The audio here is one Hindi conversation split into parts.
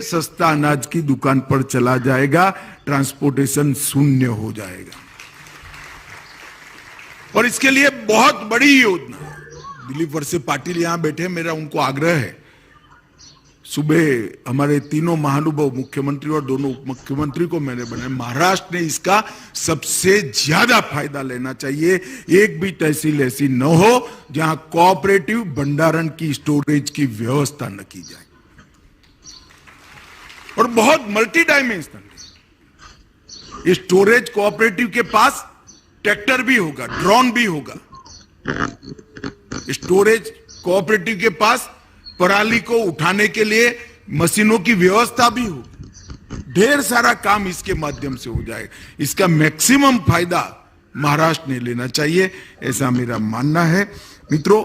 सस्ता अनाज की दुकान पर चला जाएगा, ट्रांसपोर्टेशन शून्य हो जाएगा। और इसके लिए बहुत बड़ी योजना, दिलीप वळसे पाटिल यहां बैठे, मेरा उनको आग्रह है, सुबह हमारे तीनों महानुभाव मुख्यमंत्री और दोनों उप मुख्यमंत्री को मैंने बनाया, महाराष्ट्र ने इसका सबसे ज्यादा फायदा लेना चाहिए। एक भी तहसील ऐसी न हो जहां कोऑपरेटिव भंडारण की, स्टोरेज की व्यवस्था न की जाए, और बहुत मल्टी डायमेंशनल। ये स्टोरेज कोऑपरेटिव के पास ट्रैक्टर भी होगा, ड्रोन भी होगा, स्टोरेज कोऑपरेटिव के पास पराली को उठाने के लिए मशीनों की व्यवस्था भी होगी। ढेर सारा काम इसके माध्यम से हो जाएगा। इसका मैक्सिमम फायदा महाराष्ट्र ने लेना चाहिए, ऐसा मेरा मानना है। मित्रों,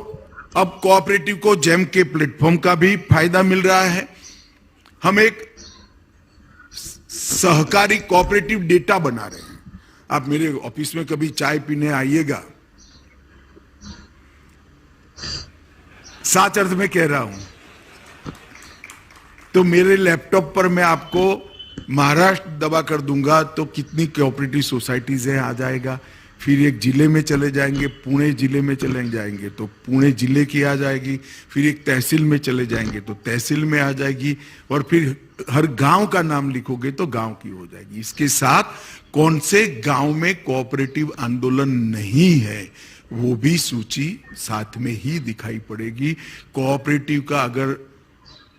अब कोऑपरेटिव को जेम के प्लेटफॉर्म का भी फायदा मिल रहा है। हम एक सहकारी कोऑपरेटिव डेटा बना रहे हैं। आप मेरे ऑफिस में कभी चाय पीने आइएगा, सच अर्थ में कह रहा हूं, तो मेरे लैपटॉप पर मैं आपको महाराष्ट्र दबा कर दूंगा तो कितनी कोऑपरेटिव सोसाइटीज है आ जाएगा। फिर एक जिले में चले जाएंगे, पुणे जिले में चले जाएंगे तो पुणे जिले की आ जाएगी। फिर एक तहसील में चले जाएंगे तो तहसील में आ जाएगी, और फिर हर गांव का नाम लिखोगे तो गांव की हो जाएगी। इसके साथ कौन से गांव में कोऑपरेटिव आंदोलन नहीं है वो भी सूची साथ में ही दिखाई पड़ेगी। कोऑपरेटिव का अगर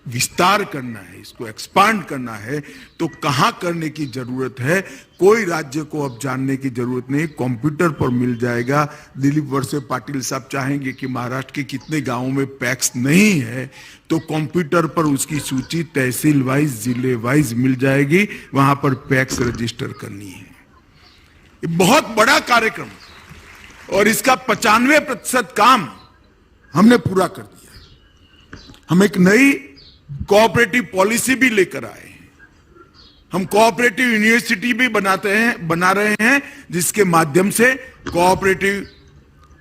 विस्तार करना है, इसको एक्सपांड करना है, तो कहां करने की जरूरत है, कोई राज्य को अब जानने की जरूरत नहीं, कंप्यूटर पर मिल जाएगा। दिलीप वळसे पाटिल साहब चाहेंगे कि महाराष्ट्र के कितने गांवों में पैक्स नहीं है, तो कंप्यूटर पर उसकी सूची तहसील वाइज, जिले वाइज मिल जाएगी, वहां पर पैक्स रजिस्टर करनी है। ये बहुत बड़ा कार्यक्रम, और इसका 95% काम हमने पूरा कर दिया। हम एक नई कोऑपरेटिव पॉलिसी भी लेकर आए हैं। हम कोऑपरेटिव यूनिवर्सिटी भी बना रहे हैं, जिसके माध्यम से कोऑपरेटिव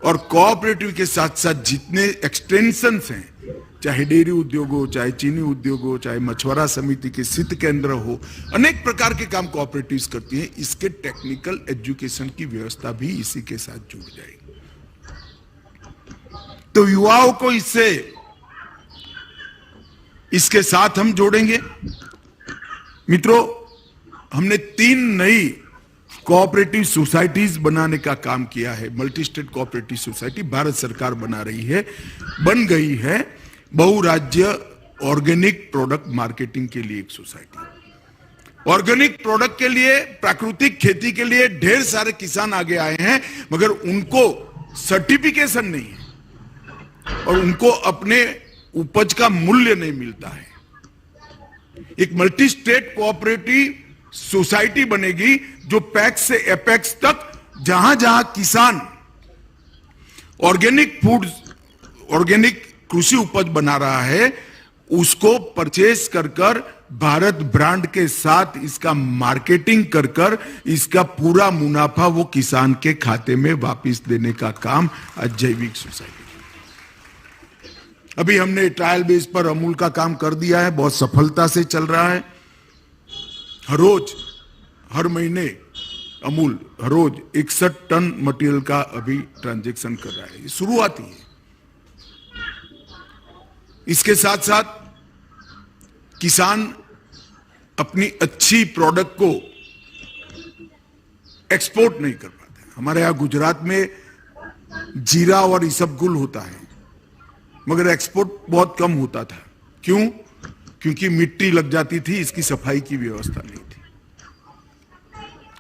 और कोऑपरेटिव के साथ साथ जितने एक्सटेंशंस हैं, चाहे डेयरी उद्योग हो, चाहे चीनी उद्योग हो, चाहे मछुआरा समिति के शीत केंद्र हो, अनेक प्रकार के काम कोऑपरेटिव्स करती हैं। इसके टेक्निकल एजुकेशन की व्यवस्था भी इसी के साथ जुड़ जाएगी। तो युवाओं को इसके साथ हम जोड़ेंगे। मित्रों, हमने 3 नई कोऑपरेटिव सोसाइटीज बनाने का काम किया है। Multi state cooperative society Bharat सरकार बना रही है, बन गई है। बहुराज्य ऑर्गेनिक प्रोडक्ट मार्केटिंग के लिए एक सोसाइटी, ऑर्गेनिक प्रोडक्ट के लिए, प्राकृतिक खेती के लिए ढेर सारे किसान आगे आए हैं, मगर उनको सर्टिफिकेशन नहीं है और उनको अपने उपज का मूल्य नहीं मिलता है। एक मल्टी स्टेट कोऑपरेटिव सोसाइटी बनेगी जो पैक्स से एपेक्स तक, जहां जहां किसान ऑर्गेनिक फूड, ऑर्गेनिक कृषि उपज बना रहा है, उसको परचेस कर भारत ब्रांड के साथ इसका मार्केटिंग कर इसका पूरा मुनाफा वो किसान के खाते में वापस देने का काम आज जैविक सोसाइटी। अभी हमने ट्रायल बेस पर अमूल का काम कर दिया है, बहुत सफलता से चल रहा है। हर महीने अमूल हर रोज 61 टन मटेरियल का अभी ट्रांजैक्शन कर रहा है। शुरुआती है। इसके साथ साथ किसान अपनी अच्छी प्रोडक्ट को एक्सपोर्ट नहीं कर पाते। हमारे यहां गुजरात में जीरा और इसबगुल होता है, मगर एक्सपोर्ट बहुत कम होता था। क्यों? क्योंकि मिट्टी लग जाती थी, इसकी सफाई की व्यवस्था नहीं थी,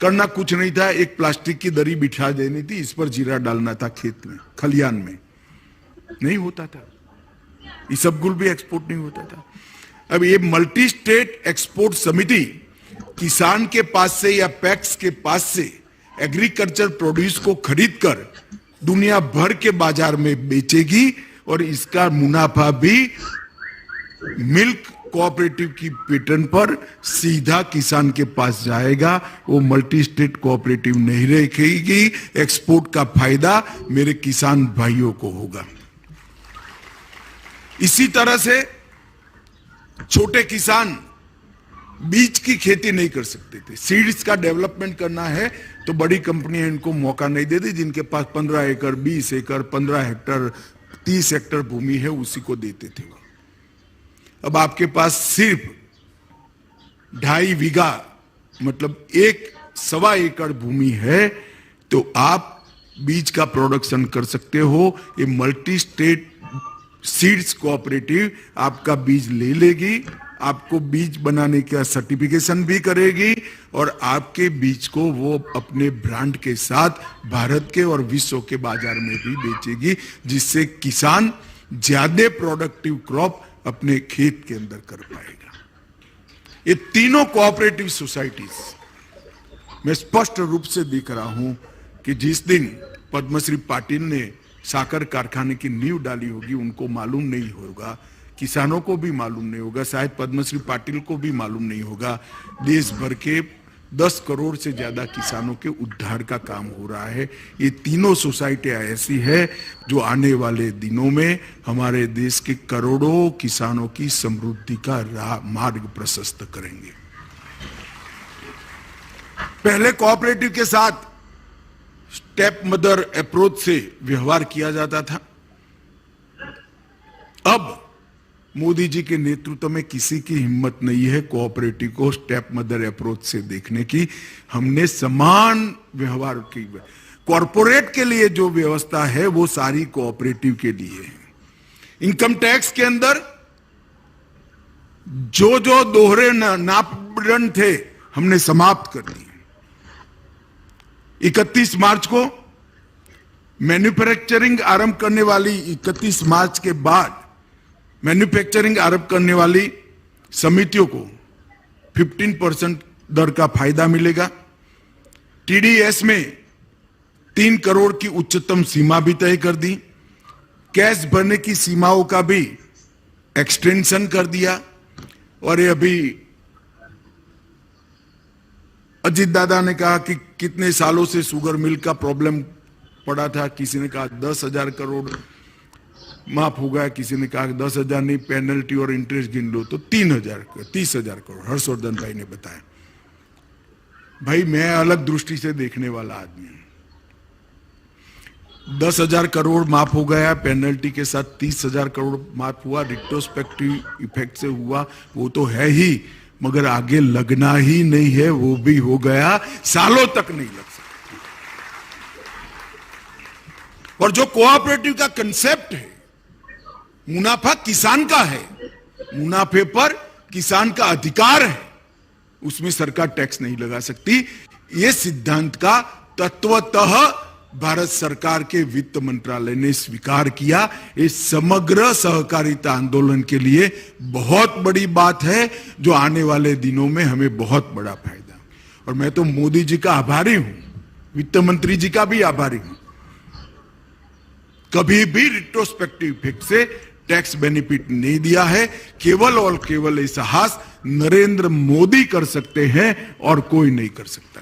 करना कुछ नहीं था। एक प्लास्टिक की दरी बिछा देनी थी, इस पर जीरा डालना था, खेत में, खलियान में, नहीं होता था। इसबगुल भी एक्सपोर्ट नहीं होता था। अब ये मल्टी स्टेट एक्सपोर्ट समिति किसान के पास से या पैक्स के पास से एग्रीकल्चर प्रोड्यूस को खरीदकर दुनिया भर के बाजार में बेचेगी, और इसका मुनाफा भी मिल्क कोऑपरेटिव की पेटर्न पर सीधा किसान के पास जाएगा। वो मल्टी स्टेट कोऑपरेटिव नहीं रखेगी। एक्सपोर्ट का फायदा मेरे किसान भाइयों को होगा। इसी तरह से छोटे किसान बीज की खेती नहीं कर सकते थे। सीड्स का डेवलपमेंट करना है तो बड़ी कंपनियां इनको मौका नहीं देती, जिनके पास 15 एकड़, 20 एकड़, 15 हेक्टर, 30 हेक्टर भूमि है उसी को देते थे वो। अब आपके पास सिर्फ 2.5 बीघा मतलब 1.25 एकड़ भूमि है तो आप बीज का प्रोडक्शन कर सकते हो। ये मल्टी स्टेट सीड्स कोऑपरेटिव आपका बीज ले लेगी, आपको बीज बनाने का सर्टिफिकेशन भी करेगी और आपके बीज को वो अपने ब्रांड के साथ भारत के और विश्व के बाजार में भी बेचेगी, जिससे किसान ज्यादा प्रोडक्टिव क्रॉप अपने खेत के अंदर कर पाएगा। ये तीनों कोऑपरेटिव सोसाइटीज मैं स्पष्ट रूप से देख रहा हूं कि जिस दिन पद्मश्री पाटिल ने साकर कारखाने की नींव डाली होगी उनको मालूम नहीं होगा, किसानों को भी मालूम नहीं होगा, शायद पद्मश्री पाटिल को भी मालूम नहीं होगा। देश भर के 10 करोड़ से ज्यादा किसानों के उद्धार का काम हो रहा है। ये तीनों सोसाइटियां ऐसी है जो आने वाले दिनों में हमारे देश के करोड़ों किसानों की समृद्धि का मार्ग प्रशस्त करेंगे। पहले कोऑपरेटिव के साथ स्टेप मदर अप्रोच से व्यवहार किया जाता था। अब मोदी जी के नेतृत्व में किसी की हिम्मत नहीं है कोऑपरेटिव को स्टेप मदर अप्रोच से देखने की। हमने समान व्यवहार की। कॉरपोरेट के लिए जो व्यवस्था है वो सारी कोऑपरेटिव के लिए है। इनकम टैक्स के अंदर जो जो दोहरे मापदंड थे हमने समाप्त कर दिए। 31 मार्च को मैन्युफैक्चरिंग आरंभ करने वाली 31 मार्च के बाद मैन्युफैक्चरिंग आरंभ करने वाली समितियों को 15% दर का फायदा मिलेगा। टीडीएस में 3 करोड़ की उच्चतम सीमा भी तय कर दी। कैश भरने की सीमाओं का भी एक्सटेंशन कर दिया। और ये अभी अजीत दादा ने कहा कि कितने सालों से शुगर मिल का प्रॉब्लम पड़ा था। किसी ने कहा 10,000 करोड़ माफ हो गया, किसी ने कहा 10,000 नहीं, पेनल्टी और इंटरेस्ट गिन लो तो 30,000 करोड़ हर्षवर्धन भाई ने बताया। भाई मैं अलग दृष्टि से देखने वाला आदमी हूं। 10,000 करोड़ माफ हो गया, पेनल्टी के साथ 30,000 करोड़ माफ हुआ, रिट्रोस्पेक्टिव इफेक्ट से हुआ, वो तो है ही, मगर आगे लगना ही नहीं है, वो भी हो गया, सालों तक नहीं लग सकता। और जो कोऑपरेटिव का कंसेप्ट है, मुनाफा किसान का है, मुनाफे पर किसान का अधिकार है, उसमें सरकार टैक्स नहीं लगा सकती। ये सिद्धांत का तत्वतः भारत सरकार के वित्त मंत्रालय ने स्वीकार किया। इस समग्र सहकारिता आंदोलन के लिए बहुत बड़ी बात है, जो आने वाले दिनों में हमें बहुत बड़ा फायदा। और मैं तो मोदी जी का आभारी हूं, वित्त मंत्री जी का भी आभारी हूं। कभी भी रिट्रोस्पेक्टिव इफेक्ट से टैक्स बेनिफिट नहीं दिया है। केवल और केवल ये साहस नरेंद्र मोदी कर सकते हैं और कोई नहीं कर सकता।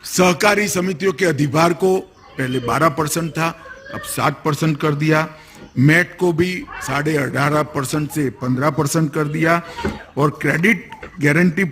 सहकारी समितियों के अधिभार को पहले 12% था, अब 7% कर दिया। मैट को भी 18.5% से 15% कर दिया। और क्रेडिट गारंटी